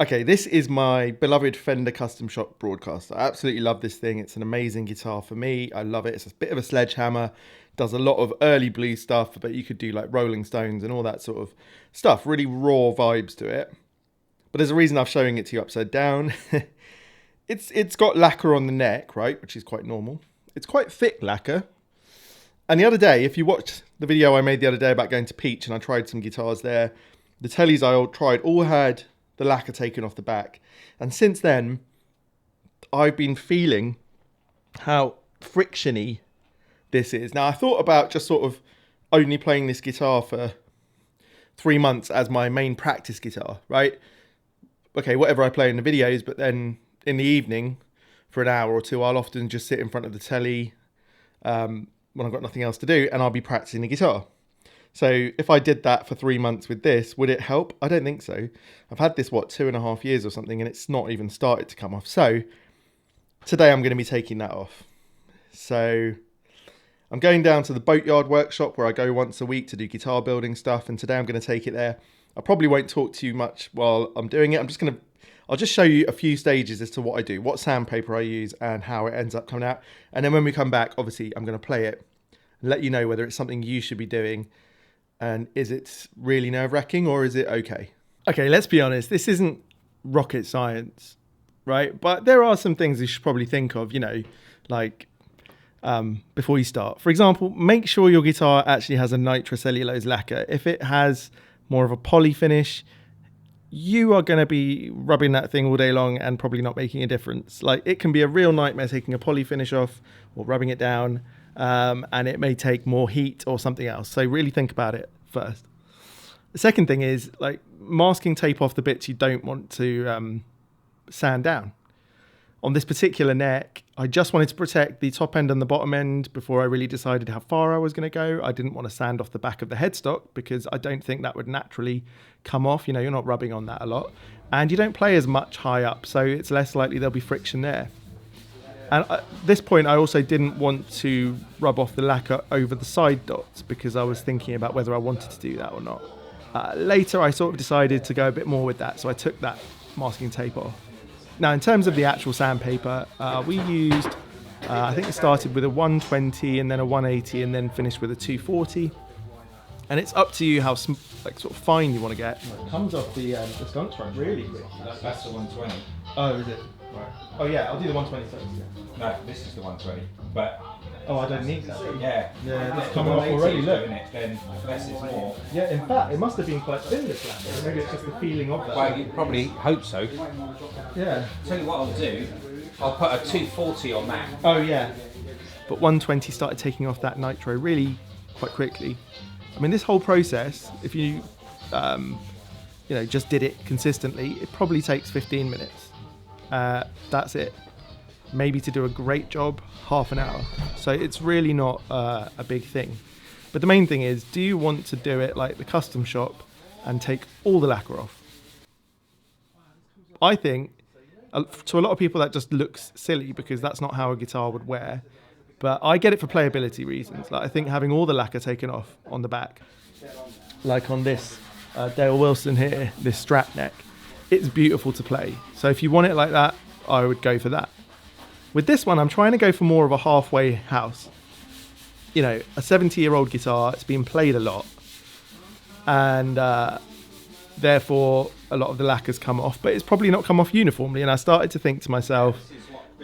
Okay, this is my beloved Fender Custom Shop Broadcaster. I absolutely love this thing. It's an amazing guitar for me. I love it. It's a bit of a sledgehammer. Does a lot of early blues stuff, but you could do like Rolling Stones and all that sort of stuff. Really raw vibes to it. But there's a reason I'm showing it to you upside down. It's got lacquer on the neck, right, which is quite normal. It's quite thick lacquer. And the other day, if you watched the video I made the other day about going to Peach and I tried some guitars there, the tellies I tried all had the lacquer taken off the back. And since then, I've been feeling how frictiony this is. Now, I thought about just sort of only playing this guitar for 3 months as my main practice guitar, right? Okay, whatever I play in the videos, but then in the evening, for an hour or two, I'll often just sit in front of the telly when I've got nothing else to do, and I'll be practicing the guitar. So if I did that for 3 months with this, would it help? I don't think so. I've had this, 2.5 years or something, and it's not even started to come off. So today I'm going to be taking that off. So I'm going down to the Boatyard workshop where I go once a week to do guitar building stuff, and today I'm going to take it there. I probably won't talk to you much while I'm doing it. I'll just show you a few stages as to what I do, what sandpaper I use and how it ends up coming out. And then when we come back, obviously I'm going to play it and let you know whether it's something you should be doing. And is it really nerve-wracking or is it okay? Okay, let's be honest. This isn't rocket science, right? But there are some things you should probably think of, like before you start. For example, make sure your guitar actually has a nitrocellulose lacquer. If it has more of a poly finish, you are going to be rubbing that thing all day long and probably not making a difference. Like, it can be a real nightmare taking a poly finish off or rubbing it down. And it may take more heat or something else. So really think about it first. The second thing is like masking tape off the bits you don't want to sand down. On this particular neck, I just wanted to protect the top end and the bottom end before I really decided how far I was going to go. I didn't want to sand off the back of the headstock because I don't think that would naturally come off. You're not rubbing on that a lot. And you don't play as much high up, so it's less likely there'll be friction there. And at this point, I also didn't want to rub off the lacquer over the side dots because I was thinking about whether I wanted to do that or not. Later, I sort of decided to go a bit more with that, so I took that masking tape off. Now, in terms of the actual sandpaper, we used, I think it started with a 120 and then a 180 and then finished with a 240. And it's up to you how sort of fine you want to get. It comes off the skunk track really quick. That's the 120. Oh, is it? Right. Oh yeah, I'll do the 120 first. Yeah. No, this is the 120. But oh, I don't need that. Yeah. Yeah, it's coming off already. Look. Then less is more. Yeah, in fact, it must have been quite thin this lacquer. Maybe it's just the feeling of that. Well, you probably hope so. Yeah. Tell you what I'll do. I'll put a 240 on that. Oh yeah. But 120 started taking off that nitro really quite quickly. I mean, this whole process, if you, just did it consistently, it probably takes 15 minutes. That's it. Maybe to do a great job, half an hour. So it's really not a big thing. But the main thing is, do you want to do it like the custom shop and take all the lacquer off? I think to a lot of people that just looks silly because that's not how a guitar would wear. But I get it for playability reasons. Like, I think having all the lacquer taken off on the back, like on this Dale Wilson here, this Strat neck, it's beautiful to play. So if you want it like that, I would go for that. With this one, I'm trying to go for more of a halfway house. A 70-year-old guitar, it's been played a lot. And therefore, a lot of the lacquer's come off, but it's probably not come off uniformly. And I started to think to myself,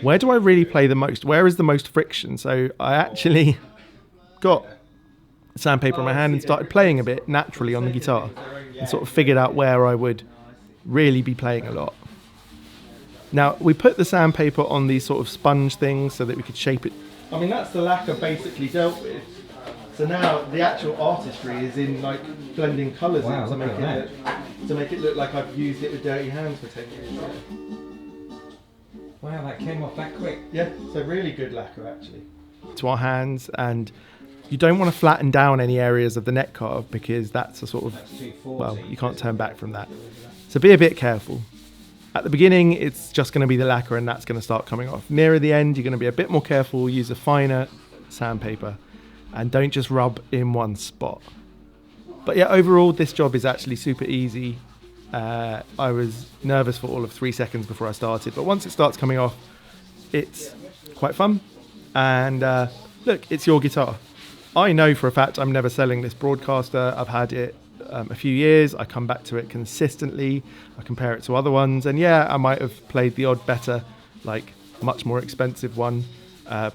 where do I really play the most? Where is the most friction? So I actually got sandpaper in my hand and started playing a bit naturally on the guitar and sort of figured out where I would really be playing a lot. Now, we put the sandpaper on these sort of sponge things so that we could shape it. I mean, that's the lacquer basically dealt with. So now the actual artistry is in like blending colours to make it look like I've used it with dirty hands for 10 years. Wow, that came off that quick. Yeah, so really good lacquer actually. To our hands, and you don't want to flatten down any areas of the neck carve because that's a sort of, well, you can't turn back from that. So be a bit careful. At the beginning, it's just going to be the lacquer and that's going to start coming off. Nearer the end, you're going to be a bit more careful, use a finer sandpaper and don't just rub in one spot. But yeah, overall, this job is actually super easy. I was nervous for all of 3 seconds before I started, but once it starts coming off, it's quite fun. And look, it's your guitar. I know for a fact I'm never selling this Broadcaster. I've had it a few years. I come back to it consistently. I compare it to other ones, and yeah, I might have played the odd better, like much more expensive one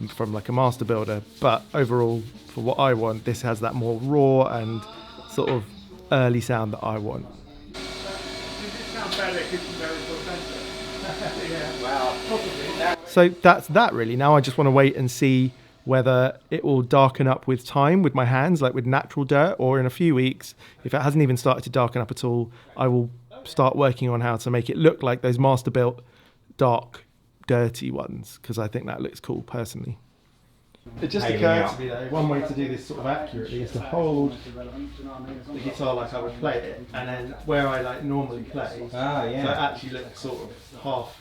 from like a master builder. But overall, for what I want, this has that more raw and sort of early sound that I want. So that's that really. Now I just want to wait and see whether it will darken up with time with my hands, like with natural dirt, or in a few weeks, if it hasn't even started to darken up at all, I will start working on how to make it look like those MASTERBUILT dark, dirty ones, because I think that looks cool personally. It just occurred to me though, one way to do this sort of accurately is to hold the guitar like I would play it, and then where I like normally play, so it actually looks sort of half,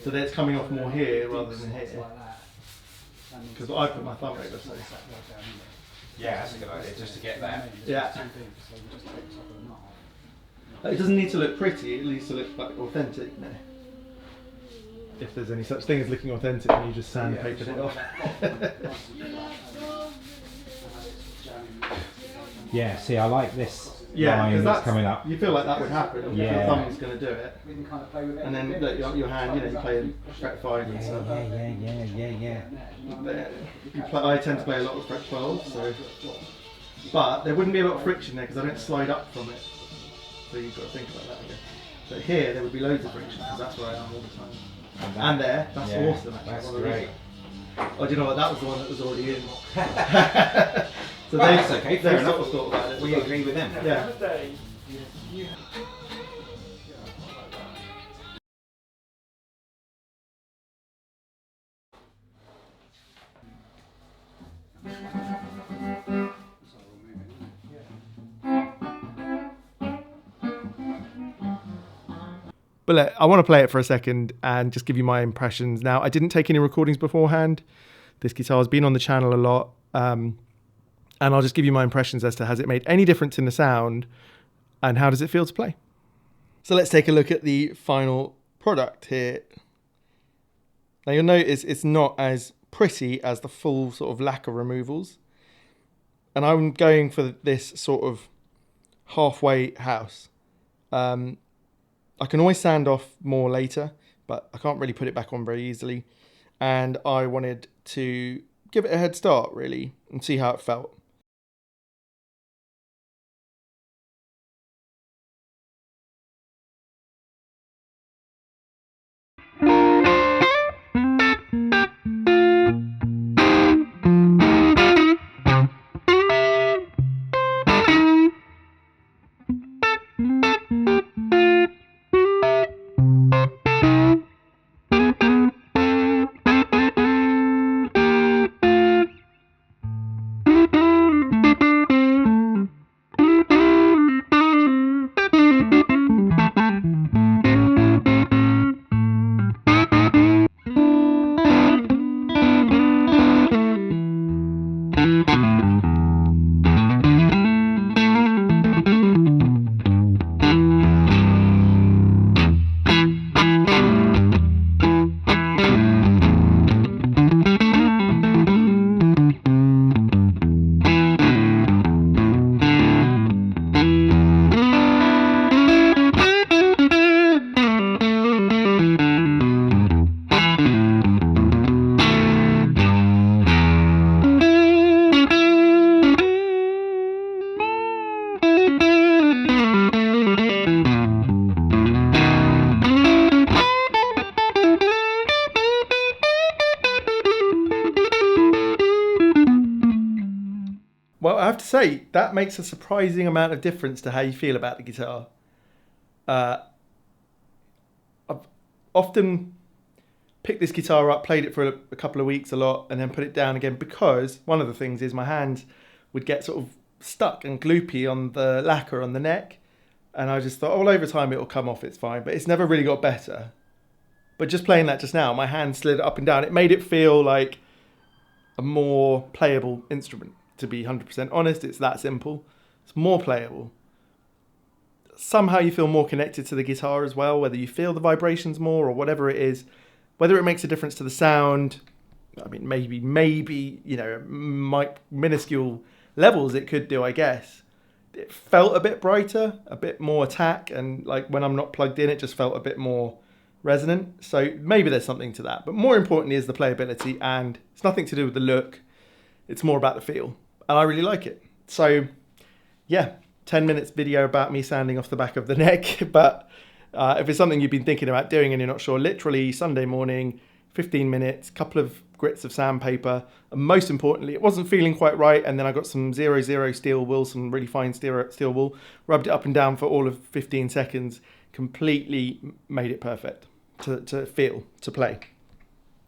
so that it's coming off more here rather than here. Because I put my thumb over, so. Yeah, that's a good idea, just to get that. Yeah. It doesn't need to look pretty, it needs to look like authentic. No. If there's any such thing as looking authentic when you just sandpapered it off. Yeah, see, I like this Yeah, line because that's coming up. You feel like that would happen. Yeah. Your thumb's going to do it. And then look, your hand, you know, you play fret 5 and stuff. I tend to play a lot with fret 12, so. But there wouldn't be a lot of friction there because I don't slide up from it. So you've got to think about that again. But here, there would be loads of friction because that's where I am all the time. And there, that's awesome actually. That's great. Oh, do you know what? That was the one that was already in. So well, that's okay, fair enough. Sort of thought about it. We agree with them. Yeah. But look, I want to play it for a second and just give you my impressions. Now, I didn't take any recordings beforehand. This guitar has been on the channel a lot. And I'll just give you my impressions as to has it made any difference in the sound and how does it feel to play. So let's take a look at the final product here. Now you'll notice it's not as pretty as the full sort of lacquer removals. And I'm going for this sort of halfway house. I can always sand off more later, but I can't really put it back on very easily. And I wanted to give it a head start, really, and see how it felt. Well, I have to say, that makes a surprising amount of difference to how you feel about the guitar. I've often picked this guitar up, played it for a couple of weeks a lot, and then put it down again because one of the things is my hands would get sort of stuck and gloopy on the lacquer on the neck. And I just thought, oh, well, over time it'll come off, it's fine. But it's never really got better. But just playing that just now, my hand slid up and down. It made it feel like a more playable instrument. To be 100% honest, it's that simple. It's more playable. somehow you feel more connected to the guitar as well, whether you feel the vibrations more or whatever it is, whether it makes a difference to the sound. I mean, maybe, you know, minuscule levels it could do, I guess. It felt a bit brighter, a bit more attack, and like when I'm not plugged in, it just felt a bit more resonant. So maybe there's something to that. But more importantly is the playability, and it's nothing to do with the look. It's more about the feel, and I really like it. So yeah, 10 minutes video about me sanding off the back of the neck. But if it's something you've been thinking about doing and you're not sure, literally Sunday morning, 15 minutes, couple of grits of sandpaper, and most importantly, it wasn't feeling quite right, and then I got some 00 steel wool, some really fine steel wool, rubbed it up and down for all of 15 seconds, completely made it perfect to feel, to play.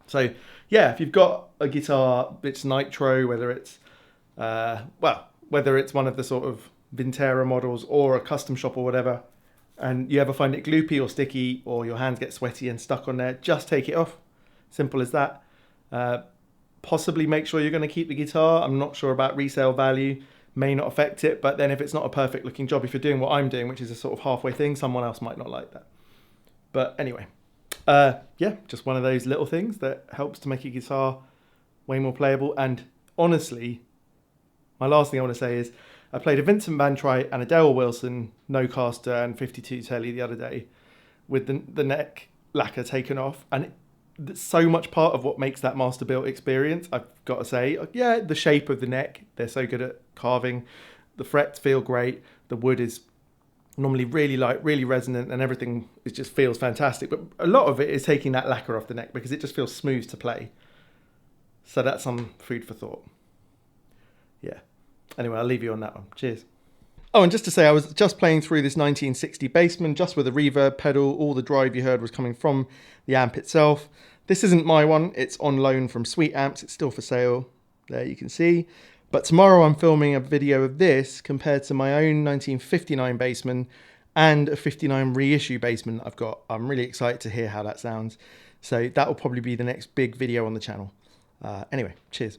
So yeah, if you've got a guitar, it's nitro, whether it's whether it's one of the sort of Vintera models or a custom shop or whatever, and you ever find it gloopy or sticky, or your hands get sweaty and stuck on there, just take it off. Simple as that. Possibly make sure you're going to keep the guitar. I'm not sure about resale value, may not affect it, but then if it's not a perfect looking job, if you're doing what I'm doing, which is a sort of halfway thing, someone else might not like that. But anyway, yeah, just one of those little things that helps to make your guitar way more playable. And honestly, my last thing I want to say is I played a Vincent Van Trite and a Dale Wilson no-caster and 52 telly the other day with the neck lacquer taken off, and so much part of what makes that Masterbuilt experience, I've got to say. Yeah, the shape of the neck, they're so good at carving. The frets feel great. The wood is normally really light, really resonant, and everything just feels fantastic. But a lot of it is taking that lacquer off the neck because it just feels smooth to play. So that's some food for thought. Yeah. Anyway, I'll leave you on that one. Cheers. Oh, and just to say, I was just playing through this 1960 Bassman, just with a reverb pedal. All the drive you heard was coming from the amp itself. This isn't my one. It's on loan from Sweet Amps. It's still for sale. There you can see. But tomorrow I'm filming a video of this compared to my own 1959 Bassman and a 59 reissue Bassman I've got. I'm really excited to hear how that sounds. So that will probably be the next big video on the channel. Anyway, cheers.